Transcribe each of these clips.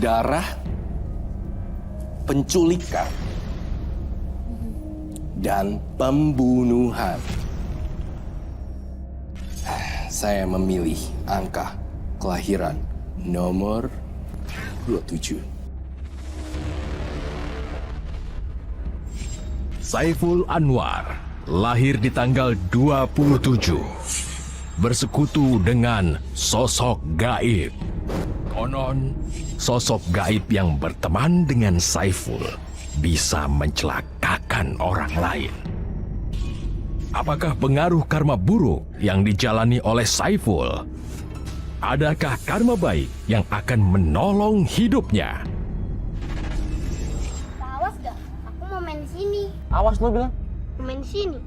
darah, penculikan, dan pembunuhan. Saya memilih angka kelahiran nomor 27. Saiful Anwar lahir di tanggal 27. Bersekutu dengan sosok gaib. Konon, sosok gaib yang berteman dengan Saiful bisa mencelakakan orang lain. Apakah pengaruh karma buruk yang dijalani oleh Saiful? Adakah karma baik yang akan menolong hidupnya? Awas gak? Aku mau main di sini. Awas lo bilang. Main di sini.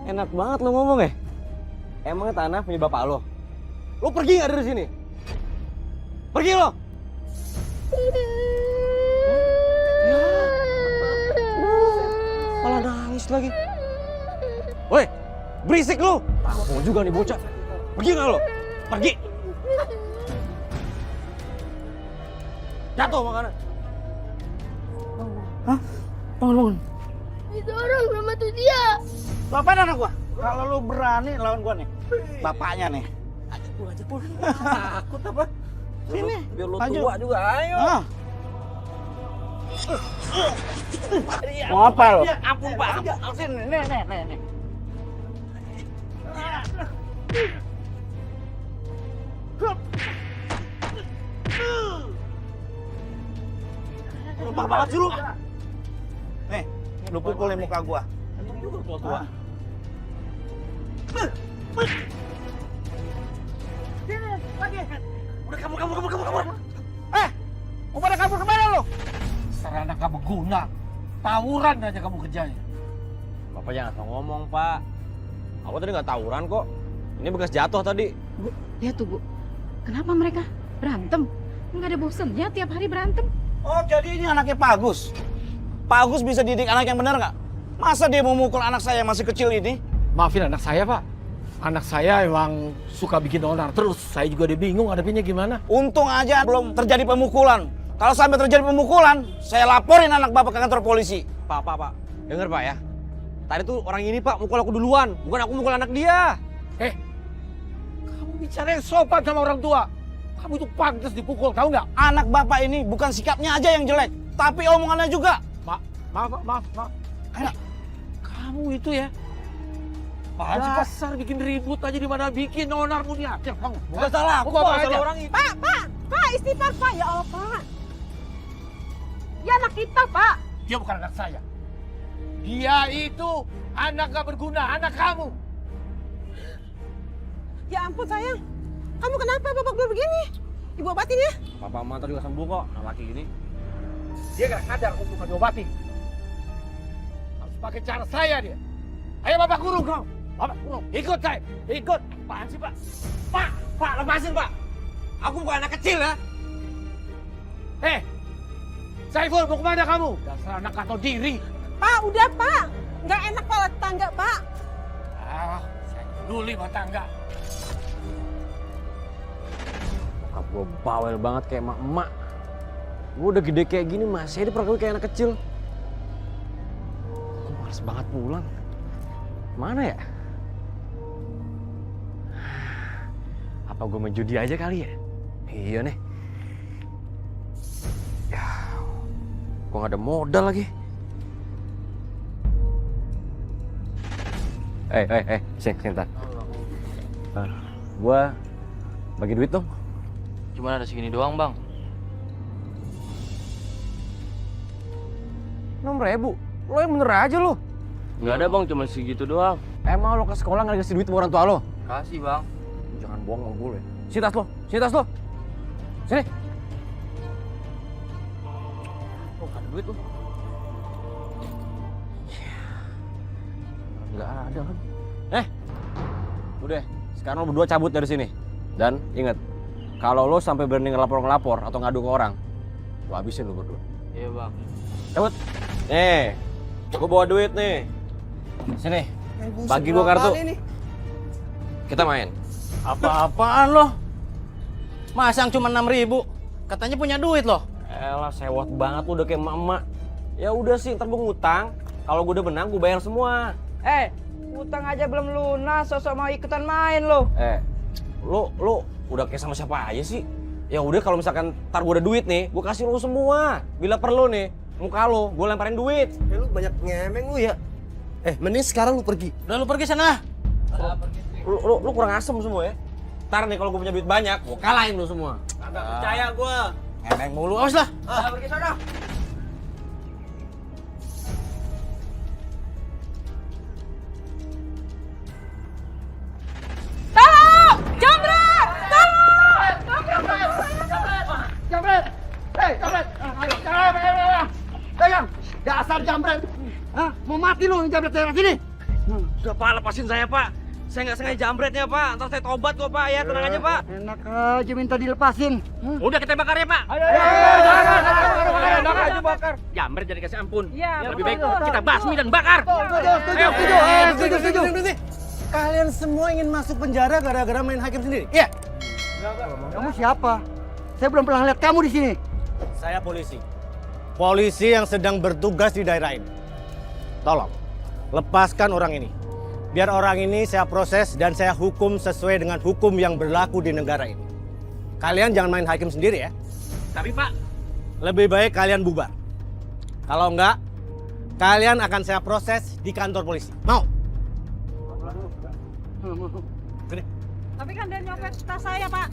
Enak banget lo ngomong ya. Emangnya tanah punya bapak lo? Lo pergi nggak dari sini? Pergi lo! Malah nangis lagi. Woi, berisik lu! Mau juga nih bocah. Pergi nggak lo? Pergi! Jatuh makanan. Hah? Bangun. Itu orang sama tuh dia. Bapak anak gua. Kalau lu berani lawan gua nih. Bapaknya nih. Ajak gua. Takut apa? Sini. Biar lu maju. tua juga, ayo. Ah. Mau apa lo? Ampun Pak, ampun. Sini, nih. Lemah banget sih lu. Nih, lu pukul nih muka gua. Emang juga tua-tua. Ah. Lagi. Udah kabur. Mau pada kabur kemana lo? Sarana gak berguna. Tawuran aja kamu kerjanya. Bapak jangan asal ngomong, Pak. Aku tadi nggak tawuran kok. Ini bekas jatuh tadi. Bu, lihat tuh Bu. Kenapa mereka berantem? Nggak ada bosennya tiap hari berantem. Oh, jadi ini anaknya Pak Agus. Pak Agus bisa didik anak yang benar nggak? Masa dia mau mukul anak saya yang masih kecil ini? Maafin anak saya, Pak. Anak saya emang suka bikin onar terus. Saya juga udah bingung hadapinnya gimana. Untung aja belum terjadi pemukulan. Kalau sampai terjadi pemukulan, saya laporin anak bapak ke kantor polisi. Pak. Dengar Pak ya. Tadi tuh orang ini Pak mukul aku duluan. Bukan aku mukul anak dia. Kamu bicara yang sopan sama orang tua. Kamu itu pantas dipukul, tahu nggak? Anak bapak ini bukan sikapnya aja yang jelek, tapi omongannya juga. Maaf. Ayo. Kamu itu ya. Dasar bikin ribut aja di mana bikin onar mu dia. Bukan salah aku, Pak. Salah orang itu. Pak, istighfar Pak. Ya Allah Pak. Ya anak kita Pak. Dia bukan anak saya. Dia itu anak gak berguna, anak kamu. Ya ampun sayang. Kamu kenapa babak belur begini? Ibu obatin ya. Papa Mama juga sembuh kok. Nah, laki ini. Dia gak sadar untuk diobatin. Harus pakai cara saya dia. Ayo Bapak kurung kau. Bapak kurung. Ikut saya. Ikut. Apaan sih Pak? Pak lepasin Pak. Aku bukan anak kecil ya. Saiful mau kemana kamu? Dasar anak atau diri. Pak, udah Pak. Nggak enak kalau tetangga Pak. Saya peduli sama tangga. Bokap gue bawel banget kayak emak-emak. Gue udah gede kayak gini masih diperlakuin kayak anak kecil. Gue males banget pulang. Mana ya? Apa gue main judi aja kali ya? Iya nih. Ya, gue gak ada modal lagi. Sini, ntar. Gue bagi duit dong. Cuma ada segini doang, Bang. 6.000? Lo yang bener aja lo. Nggak ada, Bang. Cuma segitu doang. Emang lo ke sekolah nggak dikasih duit sama orang tua lo? Kasih, Bang. Jangan bohong sama gue. Sini tas lo. Sini. Lo gak ada duit lo. Nggak ada kan? Udah. Sekarang lo berdua cabut dari sini. Dan ingat, kalau lo sampai berani ngelapor atau ngadu ke orang, lo habisin lo berdua. Iya, Bang. Cabut. Nih, gue bawa duit nih. Sini, bagi gue kartu. Kita main. Apa-apaan lo? Masa yang cuma 6.000? Katanya punya duit loh. Elah, sewot banget lu udah kayak emak-emak. Ya udah sih, ntar gue ngutang. Kalau gue udah menang, gue bayar semua. Utang aja belum lunas, sosok mau ikutan main lo. Lu udah kayak sama siapa aja sih? Ya udah, kalau misalkan ntar gue ada duit nih, gue kasih lu semua. Bila perlu nih, muka lu, gue lemparin duit. Lu banyak ngemeng lu ya. Mending sekarang lu pergi. Udah lu pergi sana. Lu kurang asem semua ya. Ntar nih kalau gue punya duit banyak, gue kalahin lu semua. Agak percaya gue. Ngemeng mulu, awas lah. Pergi sana. Jambret! Hei, jambret! Pegang! Dasar jambret! Hah? Mau mati lu jambret daerah sini? Udah Pak, lepasin saya Pak. Saya nggak sengaja jambretnya Pak. Ntar saya tobat kok Pak, ya tenang aja Pak. Enak aja minta dilepasin. Udah kita bakar ya Pak. Ayo, bakar. Jambret jadi kasih ampun. Iya, Lebih betul, baik betul. kita basmi dan bakar. Setuju. Kalian semua ingin masuk penjara gara-gara main hakim sendiri? Iya. Kamu siapa? Saya belum pernah lihat kamu di sini. Saya polisi. Polisi yang sedang bertugas di daerah ini. Tolong, lepaskan orang ini. Biar orang ini saya proses dan saya hukum sesuai dengan hukum yang berlaku di negara ini. Kalian jangan main hakim sendiri ya. Tapi Pak, Lebih baik kalian bubar. Kalau enggak, kalian akan saya proses di kantor polisi. Mau? Tapi kan dia nyopet tas saya, Pak.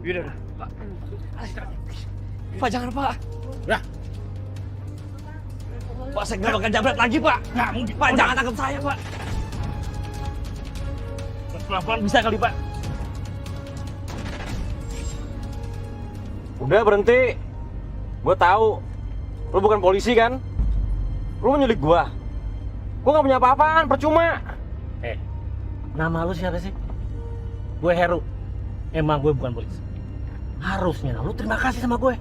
udah Pak. Pak jangan Pak. Udah. Pak saya nggak bakal jambret lagi Pak. Nggak mungkin Pak, jangan tangkap saya Pak. Pelan-pelan bisa kali Pak. Udah berhenti. Gue tahu. Lu bukan polisi kan? Lu mau nyulik gua. Gua nggak punya apa-apaan, percuma. Nama lu siapa sih? Gue Heru. Emang gue bukan polisi. Harusnya lu terima kasih sama gue.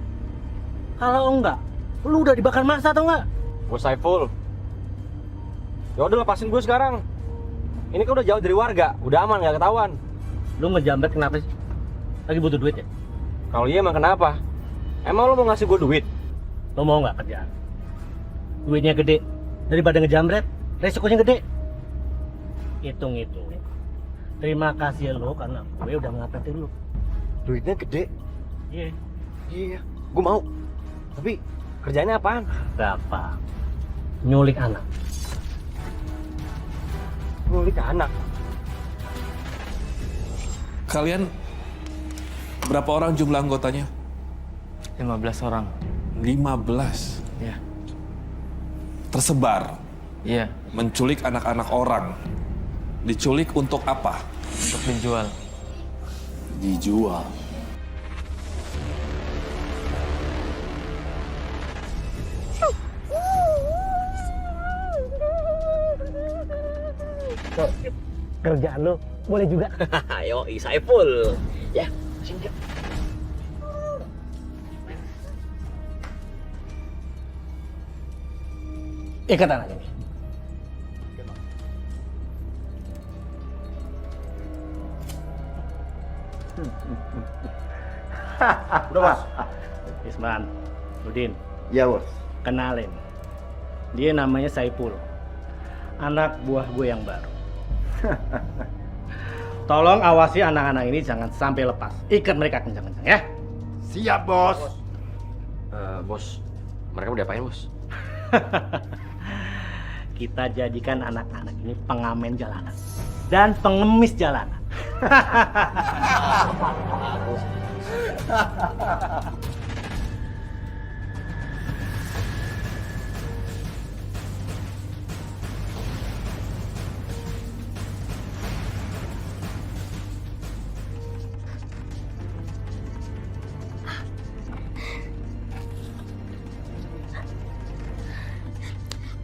Kalau enggak, lu udah dibakar massa atau enggak? Gue Saiful. Ya udah lepasin gue sekarang. Ini kan udah jauh dari warga, udah aman nggak ketahuan. Lu ngejambret kenapa sih? Lagi butuh duit ya? Kalau iya emang kenapa? Emang lu mau ngasih gue duit? Lu mau nggak kerjaan? Duitnya gede. Daripada ngejambret, resikonya gede. Hitung-hitung. Terima kasih lu karena gue udah ngatatin lu. Duitnya gede? Iya. Iya, gue mau. Tapi kerjanya apaan? Gampang. Nyulik anak. Nyulik anak. Kalian berapa orang jumlah anggotanya? 15 orang. 15. Iya. Tersebar, Iya, menculik anak-anak orang. Diculik untuk apa? untuk dijual. Dijual. Kerjaan lu boleh juga. Ayo, Saiful. Ya, singkat. Ikat anaknya nih. Udah, Bos. Isman, Udin, Iya, Bos. kenalin. Dia namanya Saiful. Anak buah gue yang baru. Tolong awasi anak-anak ini jangan sampai lepas. Ikat mereka kencang-kencang ya. Siap, Bos. Bos, mereka udah apain bos? Kita jadikan anak-anak ini pengamen jalanan dan pengemis jalanan.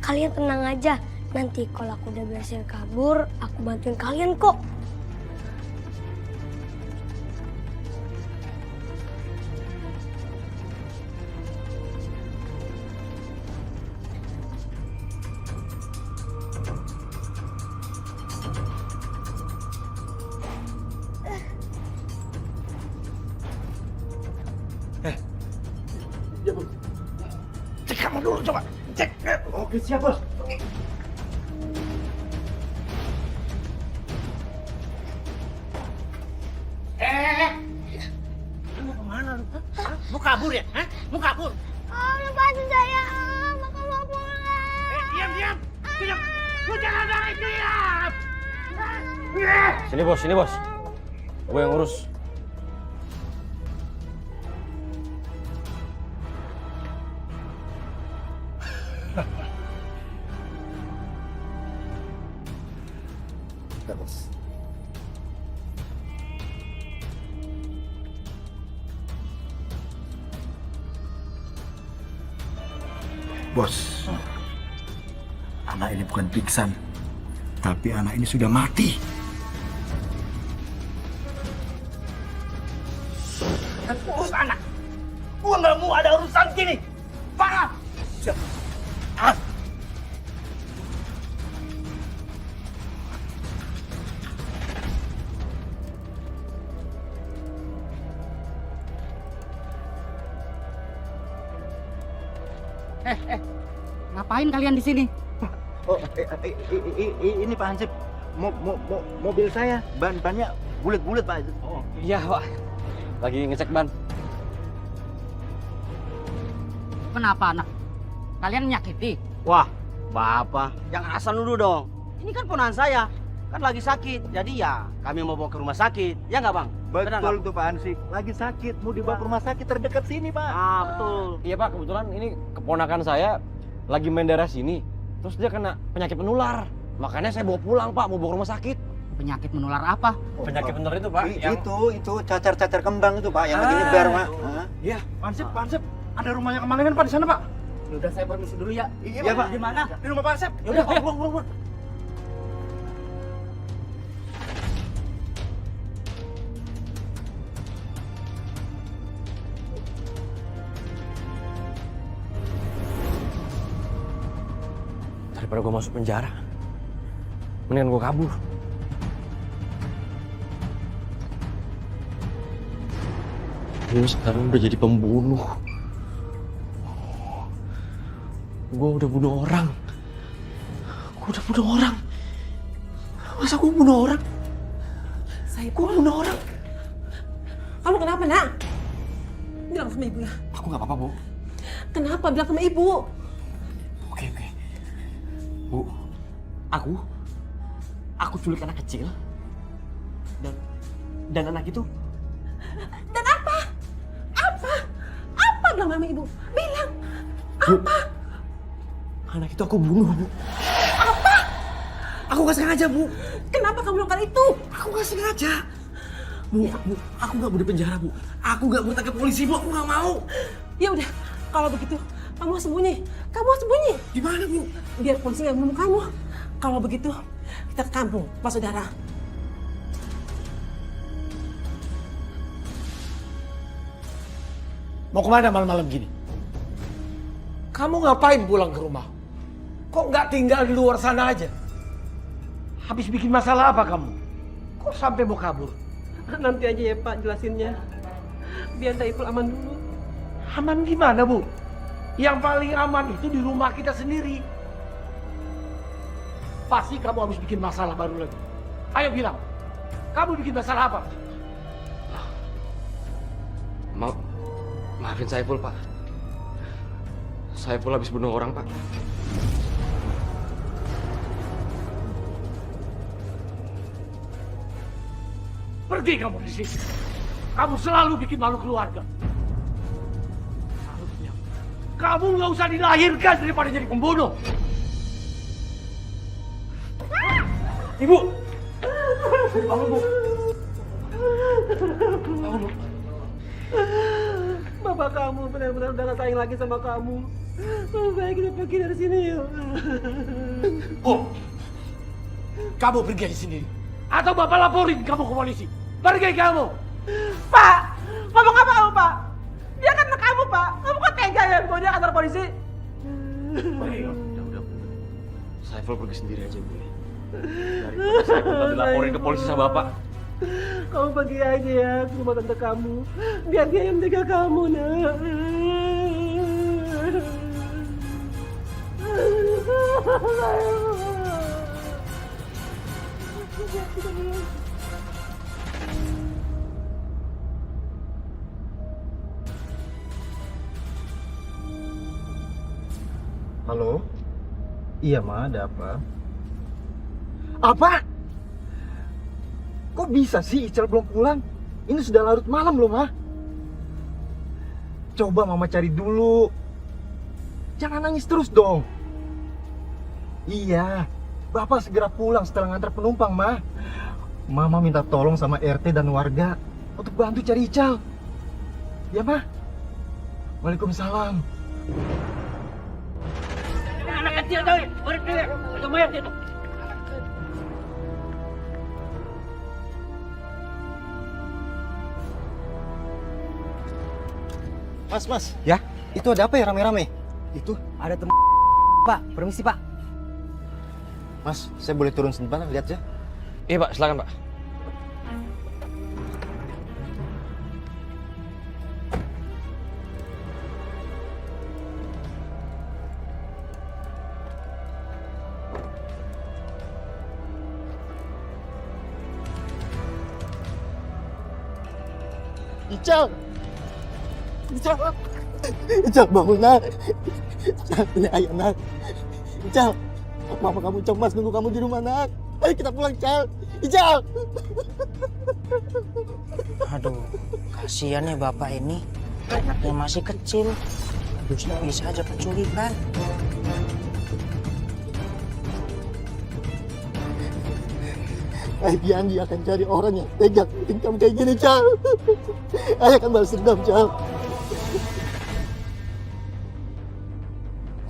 Kalian tenang aja. Nanti kalau aku udah berhasil kabur, aku bantuin kalian kok. Ya, Bu. Cek kamu dulu coba. Cek. Oke, siap, Bos. Lu kemana lu? Hah? Mau kabur ya? Hah? Mau kabur? Oh, lepasin saya. Maka mau pulang. Diam, diam. Diam. Lu jangan lari, diam. Sini bos. Gue yang urus. Enggak, Bos. Bos, anak ini bukan pingsan, tapi anak ini sudah mati. Urus anak, gua nggak mau ada urusan gini. Parah. Siap. Ah. Ngapain kalian di sini? Oh, ini Pak Hansip, mobil saya, ban-bannya bulet-bulet Pak. Oh iya Pak, lagi ngecek ban. Kenapa anak? Kalian menyakiti? Wah, Bapak, jangan asal nuduh dong. Ini kan ponakan saya, kan lagi sakit. Jadi ya kami mau bawa ke rumah sakit, ya nggak Bang? Betul tuh Pak Hansip, lagi sakit, mau dibawa ke rumah sakit terdekat sini Pak. Ah, betul. Iya Pak, kebetulan ini keponakan saya lagi main daerah sini. Terus dia kena penyakit menular. Makanya saya bawa pulang Pak, mau bawa ke rumah sakit. Penyakit menular apa? Penyakit menular itu Pak. Itu cacar-cacar kembang itu Pak, yang lagi nyebar Pak. Iya, Pak Hansip, ada rumahnya kemalingan Pak di sana Pak. Udah saya permisi dulu ya. Iya Pak. Di mana? Di rumah Pak Hansip. Yaudah, pulang. Daripada gue masuk penjara, mendingan gue kabur. Gue sekarang udah jadi pembunuh. Gue udah bunuh orang. Masa gue bunuh orang? Gue bunuh orang. Kamu kenapa, nak? Bilang sama ibu ya. Aku nggak apa-apa, Bu. Kenapa? Bilang sama ibu. Oke. Bu, aku culik anak kecil. Dan anak itu Dan apa? Apa bilang sama ibu? Bilang. Apa? anak itu aku bunuh, Bu. Apa? Aku nggak sengaja, Bu. Kenapa kamu melakukan itu? Aku nggak sengaja. Bu, aku nggak mau di penjara, Bu. Aku nggak mau tangkap polisi, Bu. Aku nggak mau. Ya udah, kalau begitu kamu sembunyi. Gimana, Bu? Biar polisi nggak menemukan kamu. Kalau begitu kita ke kampung, Pak Saudara. Mau kemana malam-malam gini? Kamu ngapain pulang ke rumah? Kok nggak tinggal di luar sana aja? Habis bikin masalah apa kamu? Kok sampai mau kabur? Nanti aja ya Pak jelasinnya. Biar Saiful aman dulu. Aman gimana, Bu? Yang paling aman itu di rumah kita sendiri. Pasti kamu habis bikin masalah baru lagi. Ayo bilang, kamu bikin masalah apa? Maafin Saiful, Pak. Saiful habis bunuh orang, Pak. Pergi kamu di sini. Kamu selalu bikin malu keluarga. Harusnya kamu nggak usah dilahirkan daripada jadi pembunuh. Ibu, bangun, Bu. Bangun, Bu. Bapak kamu benar-benar udah gak sayang lagi sama kamu. Lebih baik kita pergi dari sini yuk. Bu, kamu pergi dari sini. Atau Bapak laporin kamu ke polisi. Pergi kamu. Pak, ngomong apa kamu Pak? Dia kan anak kamu Pak. Kamu kok tega ya bawa dia ke kantor polisi? Udah. Saiful pergi sendiri aja, Bu. Daripada Saiful dilaporin ke polisi sama Bapak. Kamu pergi aja ya ke rumah tante kamu. Biar dia yang jaga kamu, nak. Halo? Iya, Ma, ada apa? Apa? Kok bisa sih Ical belum pulang? Ini sudah larut malam loh, Ma. Coba Mama cari dulu. Jangan nangis terus dong. Iya, Bapak segera pulang setelah ngantar penumpang, Ma. Mama minta tolong sama RT dan warga untuk bantu cari Ical. Ya, Ma? Waalaikumsalam. Anak kecil tuh, berdua, lumayan itu. Mas. Ya? Itu ada apa ya rame-rame? Itu ada teman Pak, permisi Pak. Mas, saya boleh turun sebentar lihat ya? Iya Pak, silakan Pak. Ical bangun nak. Ini ayah nak. Ical, mama kamu cemas nunggu kamu di rumah nak. Ayo kita pulang Ical. Ical. Aduh, kasihan ya bapak ini. Anaknya masih kecil. Harusnya bisa aja penculikan. Janji akan cari orang yang tega bikin kamu kayak gini Ical. Ayah akan balas dendam Ical.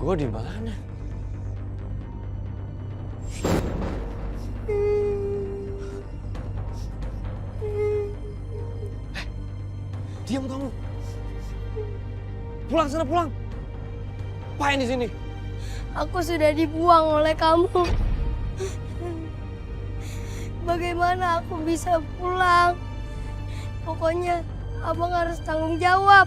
Gue di mana? Diam kamu. Pulang sana, pulang. Apain di sini? Aku sudah dibuang oleh kamu. Bagaimana aku bisa pulang? Pokoknya abang harus tanggung jawab.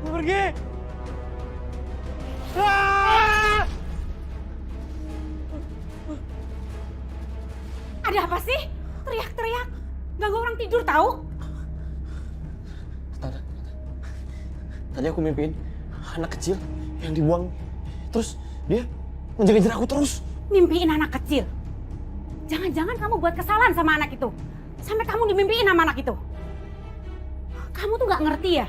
Pergi. Ada apa sih? Teriak-teriak. Ganggu orang tidur tahu? Tadi aku mimpiin anak kecil yang dibuang. Terus dia ngejar-ngejar aku terus. Mimpiin anak kecil? Jangan-jangan kamu buat kesalahan sama anak itu. Sampai kamu dimimpiin sama anak itu. Kamu tuh gak ngerti ya?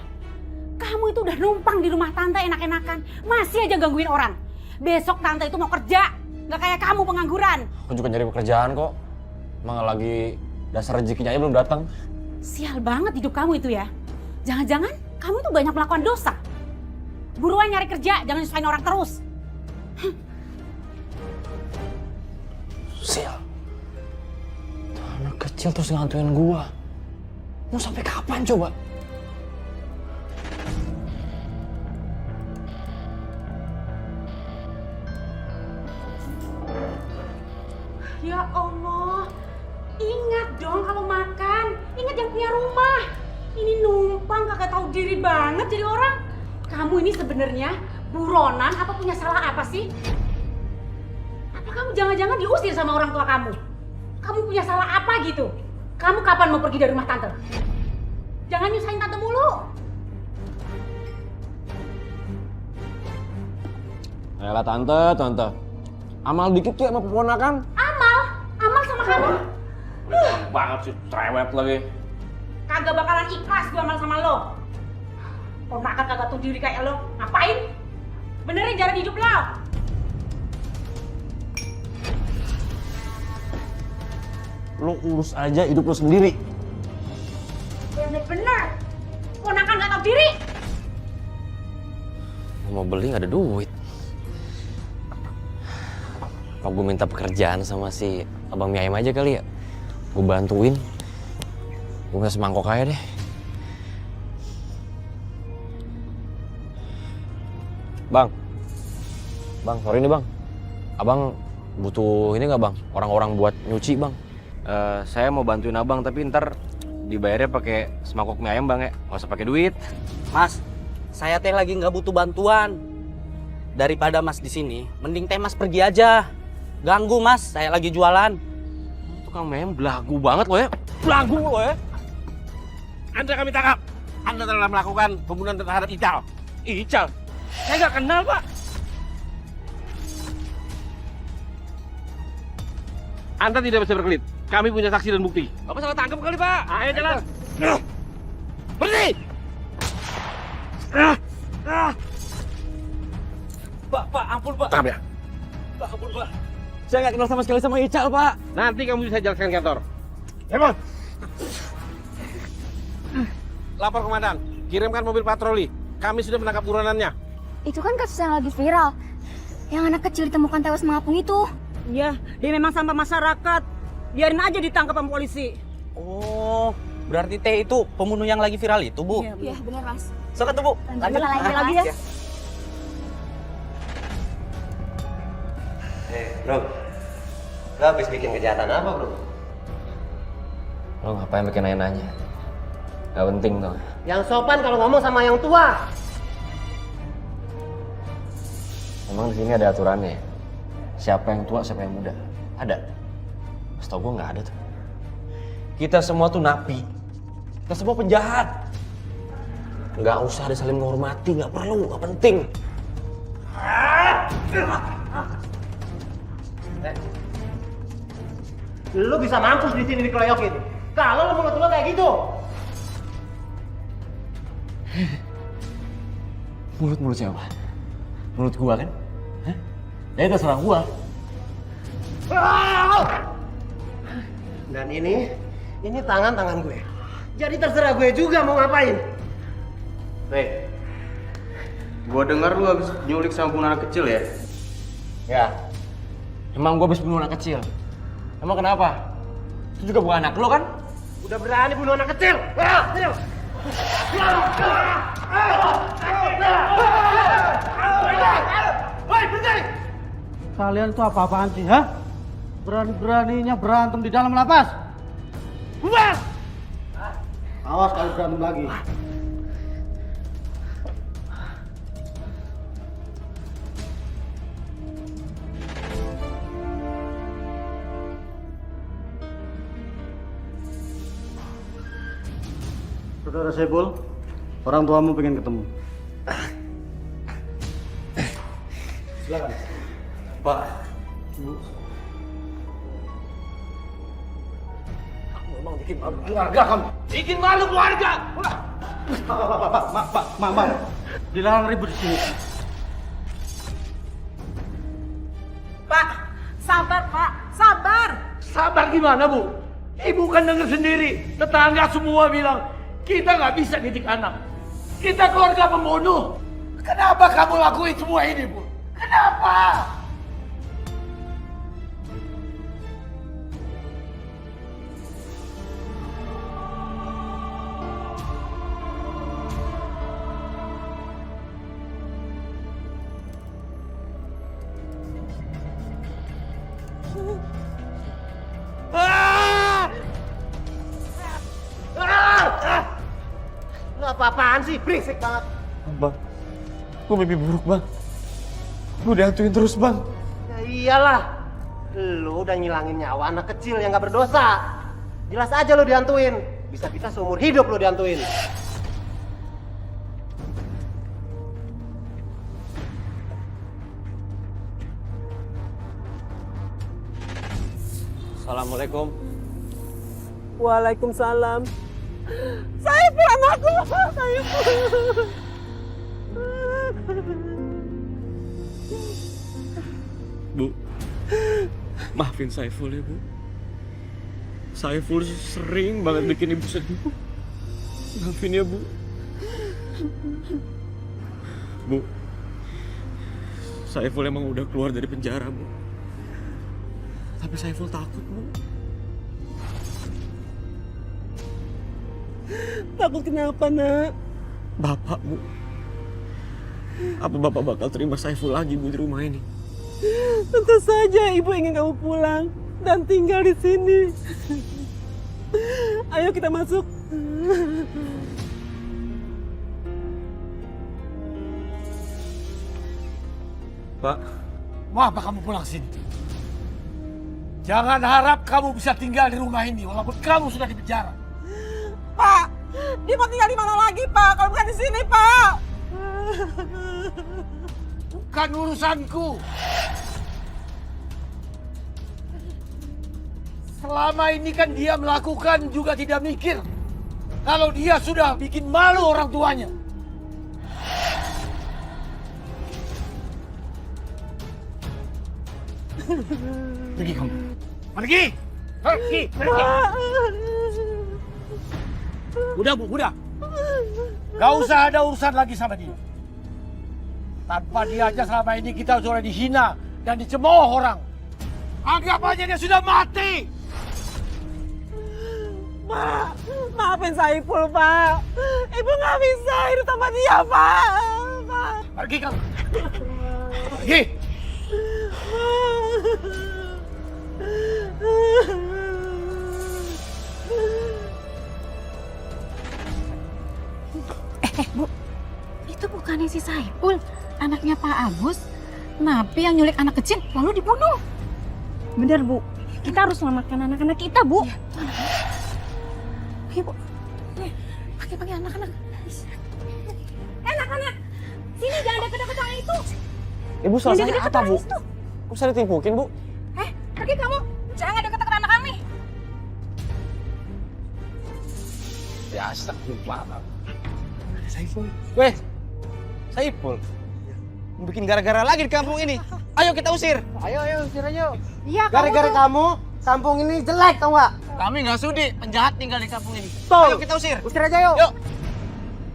Kamu itu udah numpang di rumah tante enak-enakan. Masih aja gangguin orang. Besok tante itu mau kerja. Gak kayak kamu pengangguran. Aku juga nyari pekerjaan kok. Emang lagi dasar rezekinya aja belum datang. Sial banget hidup kamu itu ya. Jangan-jangan kamu itu banyak melakukan dosa. Buruan nyari kerja, jangan nyusahin orang terus. Sial. Anak kecil terus ngantuin gua. Mau sampai kapan coba? Ya Allah, ingat dong kalau makan. Ingat yang punya rumah. Ini numpang kagak tahu diri banget jadi orang. Kamu ini sebenarnya buronan apa punya salah apa sih? Apa kamu jangan-jangan diusir sama orang tua kamu? Kamu punya salah apa gitu? Kamu kapan mau pergi dari rumah tante? Jangan nyusahin tante mulu. Ayolah tante. Amal dikit ya sama keponakan. Amal sama kamu. Banget sih, cerewet lagi. Kagak bakalan ikhlas gua amal sama lo. Ponakan kagak tahu diri kayak lo. Ngapain? Benerin jalan hidup lo. Lo urus aja hidup lo sendiri. Bener-bener. Ponakan gak tahu diri. Mau beli gak ada duit. Apa gue minta pekerjaan sama si Abang Mie Ayam aja kali ya? Gue bantuin. Gue nggak semangkok aja deh. Bang, sorry nih bang. Abang butuh ini nggak bang? Orang-orang buat nyuci bang. Saya mau bantuin abang tapi ntar dibayarnya pakai semangkok mie ayam bang ya. Nggak usah pakai duit. Mas, saya teh lagi nggak butuh bantuan. Daripada Mas di sini, mending teh Mas pergi aja. Ganggu Mas, saya lagi jualan. Tukang mie ayam belagu banget lo ya. Belagu lo ya. Anda kami tangkap. Anda telah melakukan pembunuhan terhadap Ical. Ical? Saya nggak kenal, Pak. Anda tidak bisa berkelit. Kami punya saksi dan bukti. Bapak salah tangkap kali, Pak. Ayo jalan. Berhenti! Pak, ampun pak. Tangkap ya. Pak, ampun pak. Saya nggak kenal sama sekali sama Ical pak. Nanti kamu bisa jelaskan ke kantor. Hemon! Lapor komandan. Kirimkan mobil patroli. Kami sudah menangkap buronannya. Itu kan kasus yang lagi viral. Yang anak kecil ditemukan tewas mengapung itu. Iya, dia memang sampah masyarakat. Biarin aja ditangkap sama polisi. Oh, berarti teh itu pembunuh yang lagi viral itu, Bu? Iya benar Mas. Sok tuh, Bu. Lanjut lagi ya. Bro, lo habis bikin kejahatan apa bro? Lo ngapain bikin nanya-nanya? Gak penting tuh. Yang sopan kalau ngomong sama yang tua. Emang di sini ada aturannya ya? Siapa yang tua, siapa yang muda? Ada? Setahu gue nggak ada tuh. Kita semua tuh napi. Kita semua penjahat. Nggak usah ada saling menghormati, nggak perlu, nggak penting. Lu bisa mampus di sini dikeroyokin. Kalau lu mulut kayak gitu. Mulut siapa? Mulut gua kan? Hah? Ya terserah gua. Dan ini tangan gue. Jadi terserah gue juga mau ngapain. Hei, gua dengar lu habis nyulik sama bunuh anak kecil ya? Ya. Emang gua habis bunuh anak kecil? Emang kenapa? Itu juga bukan anak lo kan? Udah berani bunuh anak kecil. Kalian tuh apa-apaan sih, ha? Berani-beraninya berantem di dalam lapas. Bubar! Awas kalau berantem lagi. Saudara Sebul, orang tuamu pengen ketemu. Silakan. Pak. Kamu memang bikin malu keluarga kamu. Bikin malu keluarga! Pak, dilarang ribut di sini. Pak, sabar Pak, sabar. Sabar gimana, Bu? Ibu kan dengar sendiri. Tetangga semua bilang, kita nggak bisa didik anak. Kita keluarga pembunuh. Kenapa kamu lakuin semua ini, Bu? Kenapa? Lu apa-apaan sih? Berisik banget. Bang, gue mimpi buruk bang. Gue dihantuin terus bang. Ya iyalah. Lu udah ngilangin nyawa anak kecil yang gak berdosa. Jelas aja lu dihantuin. Bisa-bisa seumur hidup lu dihantuin. Assalamualaikum. Waalaikumsalam. Saiful anakku, Saiful. Bu, maafin Saiful ya Bu. Saiful sering banget bikin ibu sedih Bu. Maafin ya Bu. Bu, Saiful emang udah keluar dari penjara Bu. Tapi Saiful takut, Bu. Takut kenapa, nak? Bapak, Bu. Apa Bapak bakal terima Saiful lagi, Bu, di rumah ini? Tentu saja ibu ingin kamu pulang dan tinggal di sini. Ayo kita masuk. Pak. Mau apa kamu pulang sini? Jangan harap kamu bisa tinggal di rumah ini walaupun kamu sudah di penjara. Pak, dia mau tinggal di mana lagi, Pak? Kalau bukan di sini, Pak. Bukan urusanku. Selama ini kan dia melakukan juga tidak mikir. Kalau dia sudah bikin malu orang tuanya. Pergi kamu. Pergi. Pergi. Pergi. Udah, Bu, udah. Gak usah ada urusan lagi sama dia. Tanpa dia aja selama ini kita sudah dihina dan dicemooh orang. Anggap aja dia sudah mati. Pak, maafin Saiful, Pak. Ibu nggak bisa hidup tanpa dia, Pak. Pergi kamu. Pergi. Bu, itu bukannya si Saiful, anaknya Pak Agus. Napi yang nyulik anak kecil lalu dibunuh. Bener, Bu. Kita harus selamatkan anak-anak kita, Bu. Oke, Bu. Pakai anak-anak. Anak-anak, sini jangan deket-deket sama itu. Ibu salah saya apa, Bu? Itu. Kok saya ditimpukin, Bu? Pergi kamu. Jangan deket-deket anak kami. Ya, astagfirullah. Saiful. Weh, Saiful. Bikin gara-gara lagi di kampung ini. Ayo kita usir. Ayo, usir aja. Iya, Gara-gara kamu, kampung ini jelek, tau nggak? Kami nggak sudi penjahat tinggal di kampung ini. Tuh. Ayo kita usir. Usir aja yuk. Yuk.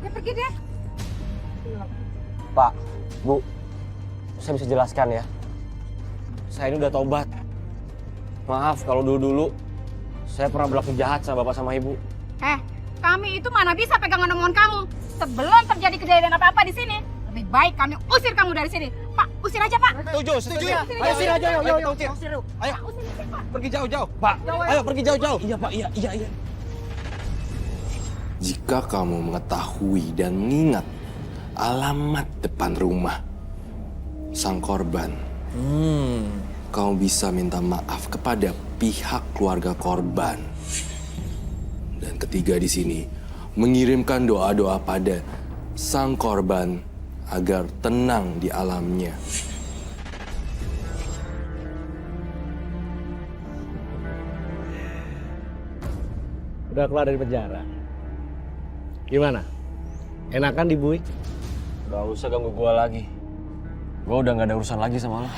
Ya pergi deh. Pak, Bu, saya bisa jelaskan ya. Saya ini udah tobat. Maaf kalau dulu-dulu saya pernah berlaku jahat sama bapak sama ibu. Kami itu mana bisa pegangan omongan kamu. Sebelum terjadi kejadian apa-apa di sini, lebih baik kami usir kamu dari sini. Pak, usir aja, Pak. Setuju ya? Ayo, Ayo usir aja, yuk. Usir. Ayo, Usir aja, Pak. pergi jauh-jauh. Pak, ayo pergi jauh-jauh. Iya, Pak, iya. Jika kamu mengetahui dan mengingat alamat depan rumah sang korban, kamu bisa minta maaf kepada pihak keluarga korban. Dan ketiga di sini, mengirimkan doa-doa pada sang korban agar tenang di alamnya. Udah keluar dari penjara. Gimana? Enakan dibui? Gak usah ganggu gua lagi. Gua udah gak ada urusan lagi sama lo.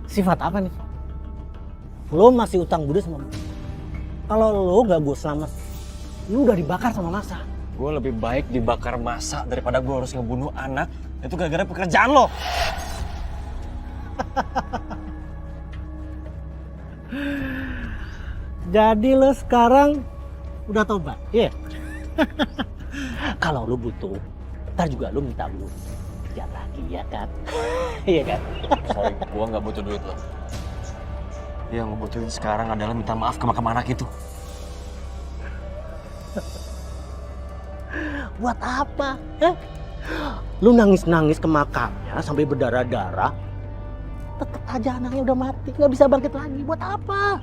Sifat apa nih? Lo masih utang budi sama gue. Kalau lo gak gue selamat, lo udah dibakar sama massa. Gue lebih baik dibakar massa daripada gue harus ngebunuh anak. Itu gara-gara pekerjaan lo. Jadi lo sekarang udah tobat, iya? Kalau lo butuh, ntar juga lo minta gue kerja lagi, ya kan? Iya kan? Sorry, gue gak butuh duit lo. Yang gue butuhin sekarang adalah minta maaf ke makam anak itu. Buat apa? Lu nangis-nangis ke makamnya sampai berdarah-darah, tetep aja anaknya udah mati, nggak bisa bangkit lagi. Buat apa?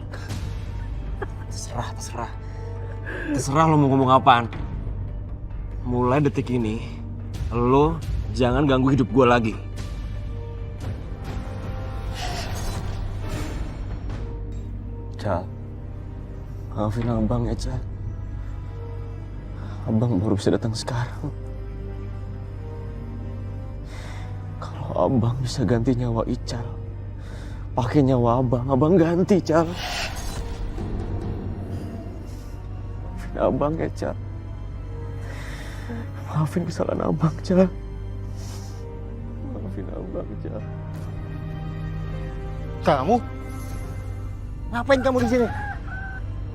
Terserah lo mau ngomong apaan. Mulai detik ini, lo jangan ganggu hidup gue lagi. Cal, maafin abang ya, Cal. Abang baru bisa datang sekarang. Kalau abang bisa ganti nyawa Ical, pakai nyawa abang ganti, Cal. Maafin abang ya, Cal. Maafin kesalahan abang, Cal. aku, Jal. Kamu? Ngapain kamu di sini?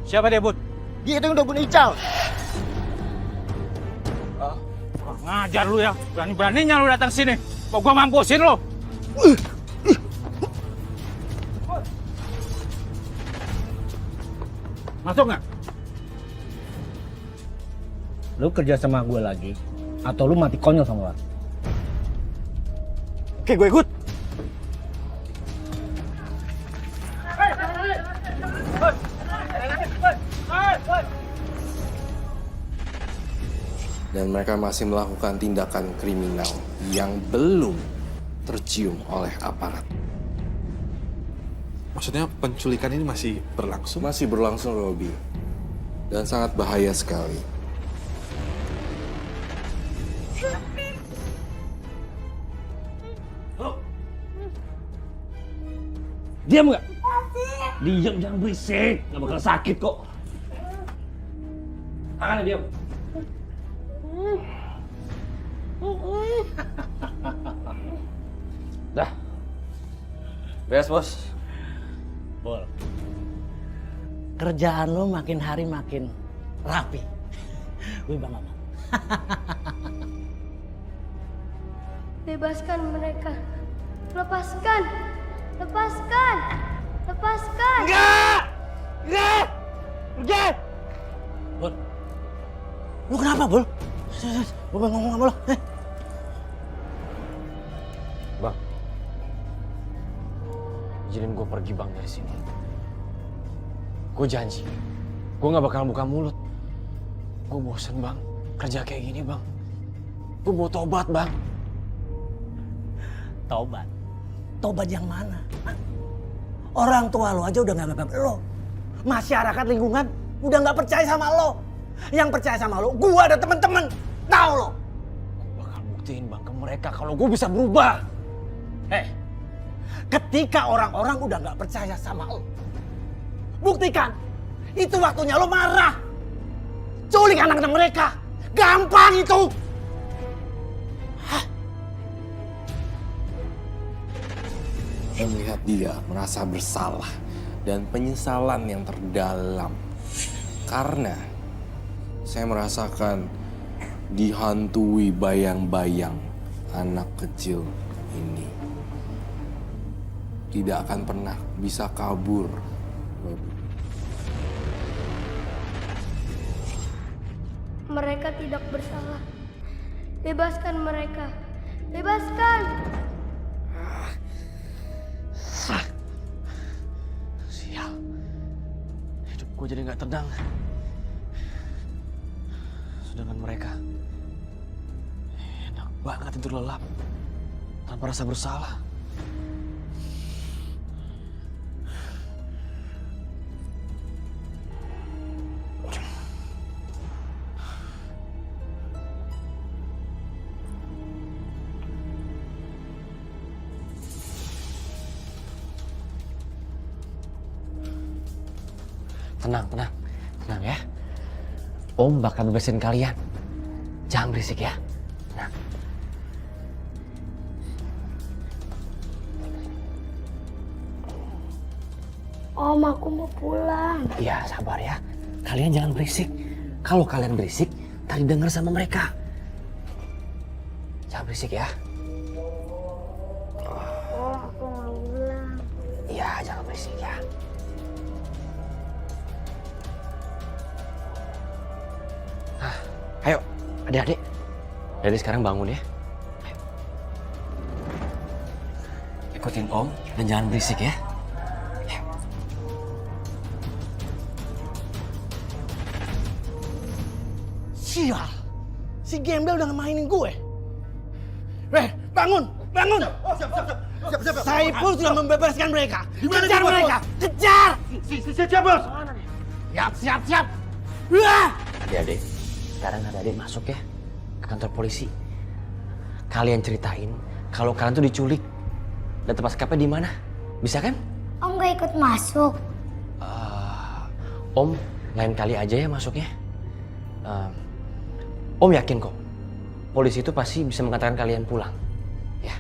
Siapa dia, Bud? Dia itu yang udah bunuh Ical. Ngajar lu ya, berani-beraninya lu datang sini. Kok gua mampusin lu? Masuk nggak? Lu kerja sama gue lagi, atau lu mati konyol sama gua? Oke, gue ikut. Dan mereka masih melakukan tindakan kriminal yang belum tercium oleh aparat. Maksudnya penculikan ini masih berlangsung? Masih berlangsung, Robi. Dan sangat bahaya sekali. Diam nggak? Diam, jangan berisik. Nggak bakal sakit kok. Tangannya diam. Dah. Beres, Bos. Bol. Kerjaan lo makin hari makin rapi. Gue bangga. Bebaskan mereka. Lepaskan. Lepaskan. Lepaskan. Enggak! Enggak! Bol. Lu kenapa, Bol? Gue pengen ngomong sama lo. Bang. Izinin gue pergi, Bang, dari sini. Gue janji. Gue gak bakal buka mulut. Gue bosen, Bang. Kerja kayak gini, Bang. Gue mau tobat, Bang. Tobat? Tobat yang mana? Hah? Orang tua lo aja udah gak nganggap lo. Masyarakat lingkungan udah gak percaya sama lo. Yang percaya sama lo, gua ada temen-temen. Tahu lo? Gue bakal buktiin, Bang, ke mereka kalau gue bisa berubah. Ketika orang-orang udah gak percaya sama lo, buktikan. Itu waktunya lo marah. Culik anak-anak mereka. Gampang itu. Saya melihat dia merasa bersalah dan penyesalan yang terdalam. Karena saya merasakan dihantui bayang-bayang anak kecil ini. Tidak akan pernah bisa kabur. Mereka tidak bersalah. Bebaskan mereka. Bebaskan. Sial. Hidup gue jadi gak tenang. Sedangkan mereka enak banget tidur lelap tanpa rasa bersalah. Tenang ya. Om bakal bebasin kalian. Jangan berisik ya. Nah. Om, aku mau pulang. Iya, sabar ya. Kalian jangan berisik. Kalau kalian berisik, tadi dengar sama mereka. Jangan berisik ya. Oh, aku mau pulang. Iya, jangan berisik ya. Ayo, adik-adik. Jadi sekarang bangun ya. Ayo. Ikutin Om dan jangan berisik ya. Ayo. Sial. Si Gembel udah ngemainin gue. Bangun! Siap. Saiful sudah membebaskan mereka. Kejar mereka! Kejar! Siap, Bos. Siap. Wah! Adik-adik, sekarang adik-adik masuk ya ke kantor polisi. Kalian ceritain kalau kalian tuh diculik dan tempat skapnya di mana. Bisa kan? Om gak ikut masuk. Om lain kali aja ya masuknya. Om yakin kok polisi itu pasti bisa mengantarkan kalian pulang. Ya.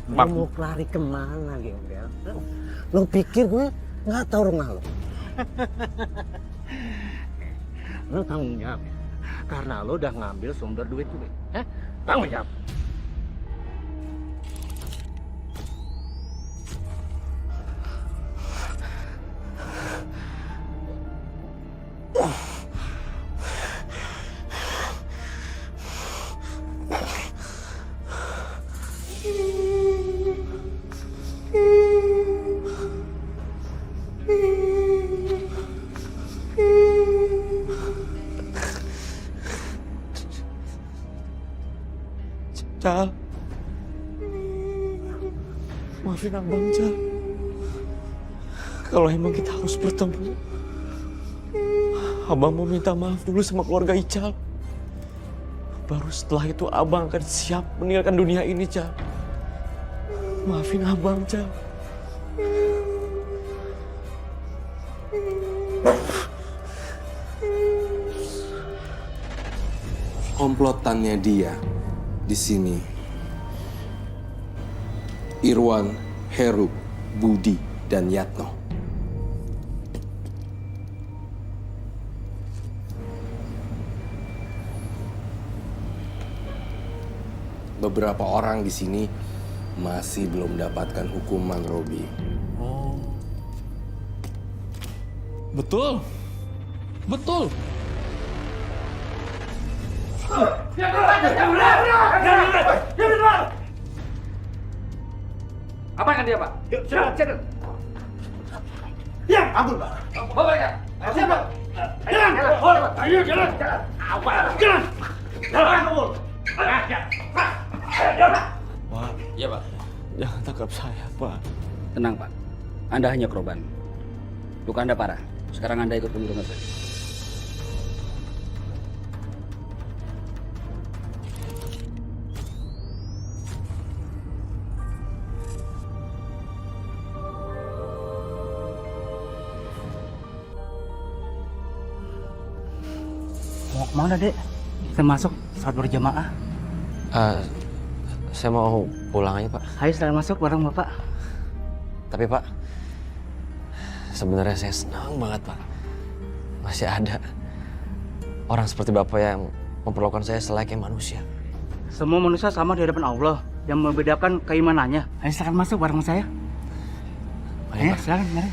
Lu mau lari kemana, Gembel? Lu pikir gue nggak tahu rumah lu? Lu tanggung jawab ya? Karena lu udah ngambil sumber duit gue. Tanggung jawab. Cal, maafin abang, Cal. Kalau emang kita harus bertemu, abang mau minta maaf dulu sama keluarga Ical. Baru setelah itu abang akan siap meninggalkan dunia ini, Cal. Maafin abang, Cal. Komplotannya dia di sini. Irwan, Heru, Budi, dan Yatno. Beberapa orang di sini masih belum mendapatkan hukuman, Robi. Oh. Betul. Betul. Apa kan dia, Pak? Yuk, silakan. Ya, ampun, Pak. Bawa mereka. Siap, Pak. Jalan. Ayo, jalan. Apa? Jalan. Jalan, kabur. Pak. Iya, Pak. Jangan tangkap saya, Pak. Tenang, Pak. Anda hanya korban. Luka Anda parah. Sekarang Anda ikut kami rumah sakit. Mau kemana, Dek? Kita masuk saat berjamaah. Saya mau pulang aja, Pak. Ayo silahkan masuk bareng Bapak. Tapi, Pak, sebenarnya saya senang banget, Pak. Masih ada orang seperti Bapak yang memperlakukan saya selayaknya manusia. Semua manusia sama di hadapan Allah. Yang membedakan keimanannya. Ayo silahkan masuk bareng saya. Ayo, silahkan, mari.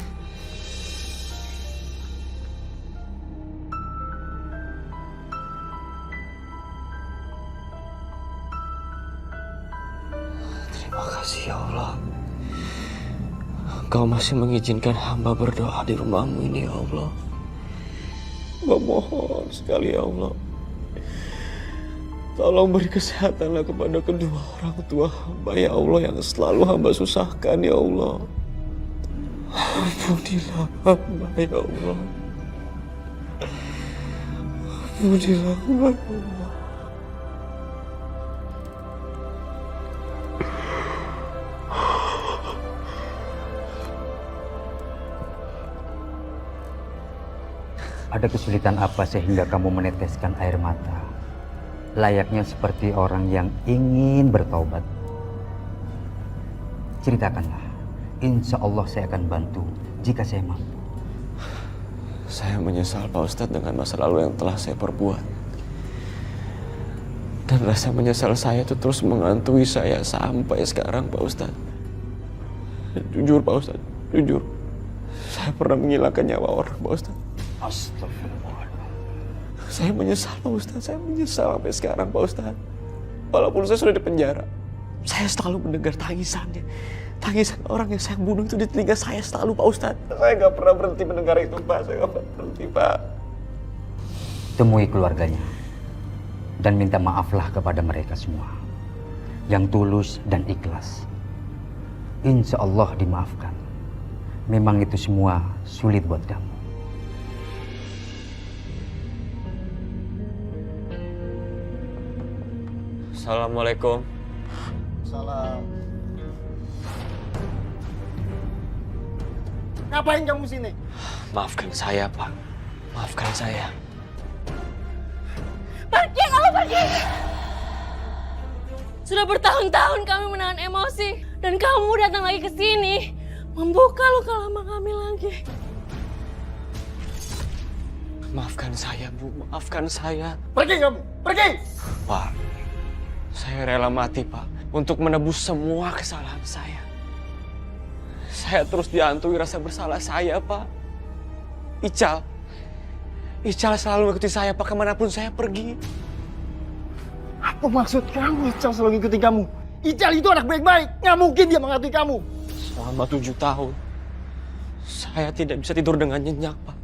Terima kasih ya Allah. Engkau masih mengizinkan hamba berdoa di rumahmu ini ya Allah. Hamba mohon sekali ya Allah. Tolong beri kesehatanlah kepada kedua orang tua hamba ya Allah yang selalu hamba susahkan ya Allah. Ampunilah hamba ya Allah. Ampunilah hamba ya Allah. Ada kesulitan apa sehingga kamu meneteskan air mata? Layaknya seperti orang yang ingin bertaubat. Ceritakanlah. Insya Allah saya akan bantu jika saya mampu. Saya menyesal, Pak Ustadz, dengan masa lalu yang telah saya perbuat. Dan rasa menyesal saya itu terus menghantui saya sampai sekarang, Pak Ustadz. Jujur, Pak Ustadz, jujur. Saya pernah menghilangkan nyawa orang, Pak Ustadz. Astagfirullah. Saya menyesal, Pak Ustadz. Saya menyesal sampai sekarang, Pak Ustadz. Walaupun saya sudah di penjara, saya selalu mendengar tangisannya. Tangisan orang yang saya bunuh itu di telinga saya selalu, Pak Ustadz. Saya nggak pernah berhenti mendengar itu, Pak. Saya nggak pernah berhenti, Pak. Temui keluarganya. Dan minta maaflah kepada mereka semua. Yang tulus dan ikhlas. Insya Allah dimaafkan. Memang itu semua sulit buat kamu. Assalamualaikum. Salam. Ngapain kamu sini? Maafkan saya, Pak. Maafkan saya. Pergi, kamu pergi! Sudah bertahun-tahun kami menahan emosi. Dan kamu datang lagi ke sini. Membuka luka lama kami lagi. Maafkan saya, Bu. Maafkan saya. Pergi kamu! Pergi! Pak, saya rela mati, Pak, untuk menebus semua kesalahan saya. Saya terus dihantui rasa bersalah saya, Pak. Ical selalu mengikuti saya, Pak, kemanapun saya pergi. Apa maksud kamu Ical selalu ngikutin kamu? Ical itu anak baik-baik, nggak mungkin dia mengakui kamu. Selama 7 tahun, saya tidak bisa tidur dengan nyenyak, Pak.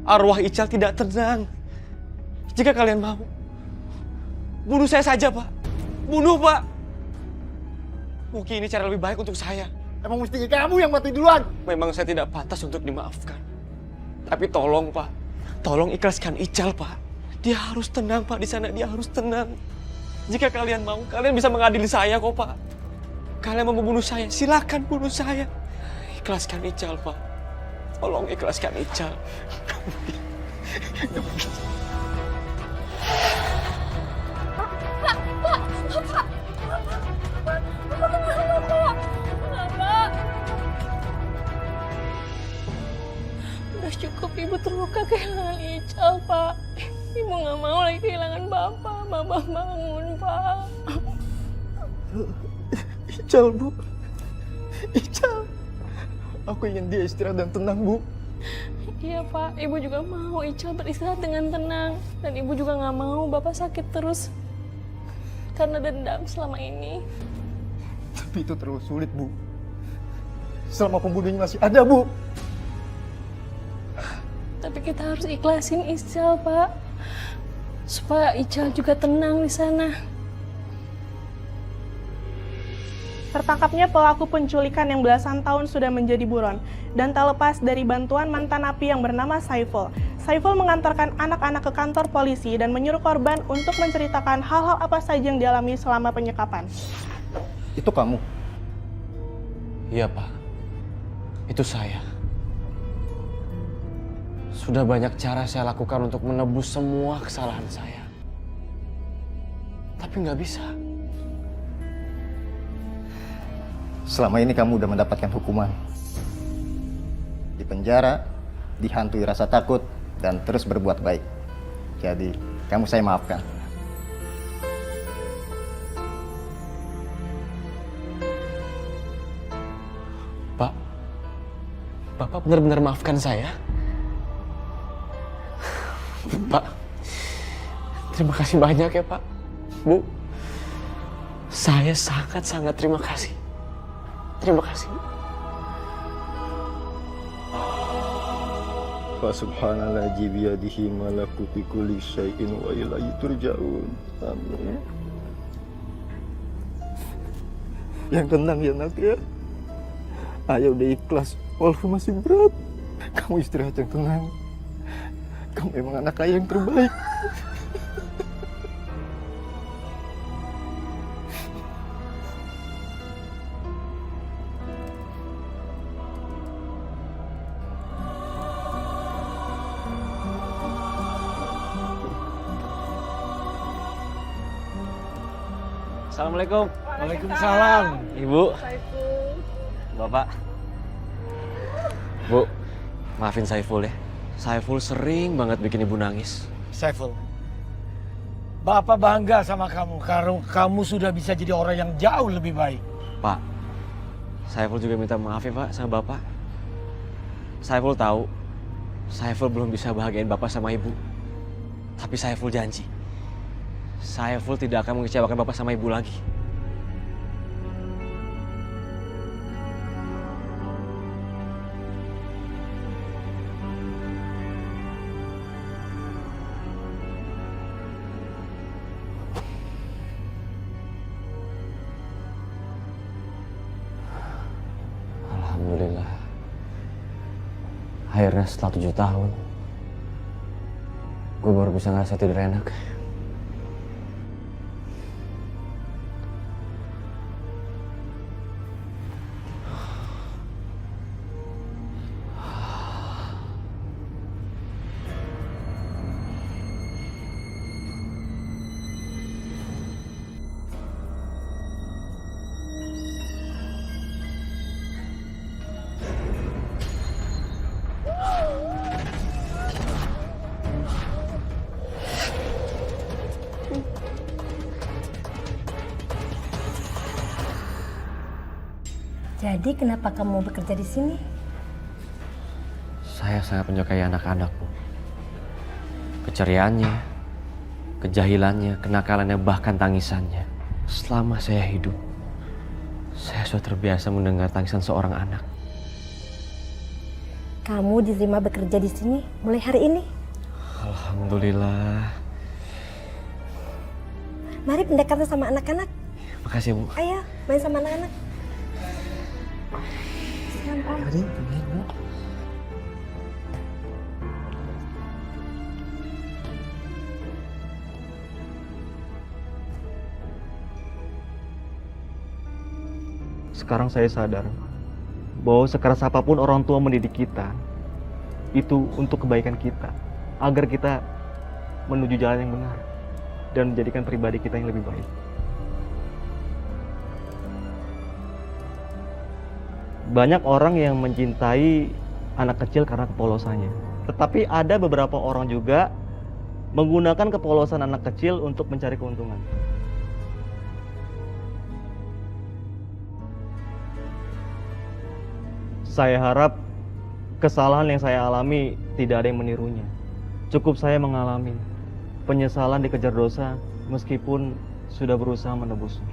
Arwah Ical tidak tenang. Jika kalian mau, bunuh saya saja, Pak. Bunuh, Pak. Mungkin ini cara lebih baik untuk saya. Emang mestinya kamu yang mati duluan. Memang saya tidak pantas untuk dimaafkan. Tapi tolong, Pak. Tolong ikhlaskan Ical, Pak. Dia harus tenang, Pak. Di sana dia harus tenang. Jika kalian mau, kalian bisa mengadili saya kok, Pak. Kalian mau membunuh saya, silakan bunuh saya. Ikhlaskan Ical, Pak. Tolong ikhlaskan Ical. Udah cukup ibu terluka kehilangan Ical, Pak. Ibu nggak mau lagi kehilangan Bapak. Bapak bangun, Pak. Ical, Bu. Ical. Aku ingin dia istirahat dan tenang, Bu. Iya, Pak. Ibu juga mau Ical beristirahat dengan tenang. Dan ibu juga nggak mau Bapak sakit terus. Karena dendam selama ini. Tapi itu terlalu sulit, Bu. Selama pembunuhnya masih ada, Bu. Tapi kita harus ikhlasin Ical, Pak. Supaya Ical juga tenang di sana. Tertangkapnya pelaku penculikan yang belasan tahun sudah menjadi buron dan tak lepas dari bantuan mantan napi yang bernama Saiful. Saiful mengantarkan anak-anak ke kantor polisi dan menyuruh korban untuk menceritakan hal-hal apa saja yang dialami selama penyekapan. Itu kamu? Iya, Pak. Itu saya. Sudah banyak cara saya lakukan untuk menebus semua kesalahan saya. Tapi nggak bisa. Selama ini kamu udah mendapatkan hukuman. Di penjara, dihantui rasa takut, dan terus berbuat baik. Jadi, kamu saya maafkan. Pak, Bapak benar-benar maafkan saya? Pak, terima kasih banyak ya, Pak. Bu, saya sangat-sangat terima kasih. Terima kasih. Fa subhanalladzi biyadihi malakutu kulli syai'in wa ilaihi turja'un. Amin. Yang tenang ya, Nak ya. Ayah udah ikhlas, walaupun masih berat. Kamu istirahat yang tenang. Kamu emang anak ayah yang terbaik. Assalamualaikum. Waalaikumsalam. Ibu. Bapak. Bu, maafin Saiful ya. Saiful sering banget bikin ibu nangis. Saiful, Bapak bangga sama kamu karena kamu sudah bisa jadi orang yang jauh lebih baik. Pak, Saiful juga minta maaf ya Pak sama Bapak. Saiful tahu, Saiful belum bisa bahagiain Bapak sama Ibu. Tapi Saiful janji, Saiful tidak akan mengecewakan Bapak sama Ibu lagi. Alhamdulillah. Akhirnya setelah 7 tahun, gue baru bisa ngerasa tidur enak. Jadi kenapa kamu bekerja di sini? Saya sangat menyukai anak-anak, Bu. Keceriaannya, kejahilannya, kenakalannya, bahkan tangisannya. Selama saya hidup, saya sudah terbiasa mendengar tangisan seorang anak. Kamu diterima bekerja di sini mulai hari ini. Alhamdulillah. Mari pendekatan sama anak-anak. Makasih, Bu. Ayo, main sama anak-anak. Sekarang saya sadar bahwa sekeras apapun orang tua mendidik kita, itu untuk kebaikan kita, agar kita menuju jalan yang benar dan menjadikan pribadi kita yang lebih baik. Banyak orang yang mencintai anak kecil karena kepolosannya, tetapi ada beberapa orang juga menggunakan kepolosan anak kecil untuk mencari keuntungan. Saya harap kesalahan yang saya alami tidak ada yang menirunya. Cukup saya mengalami penyesalan dikejar dosa meskipun sudah berusaha menebusnya.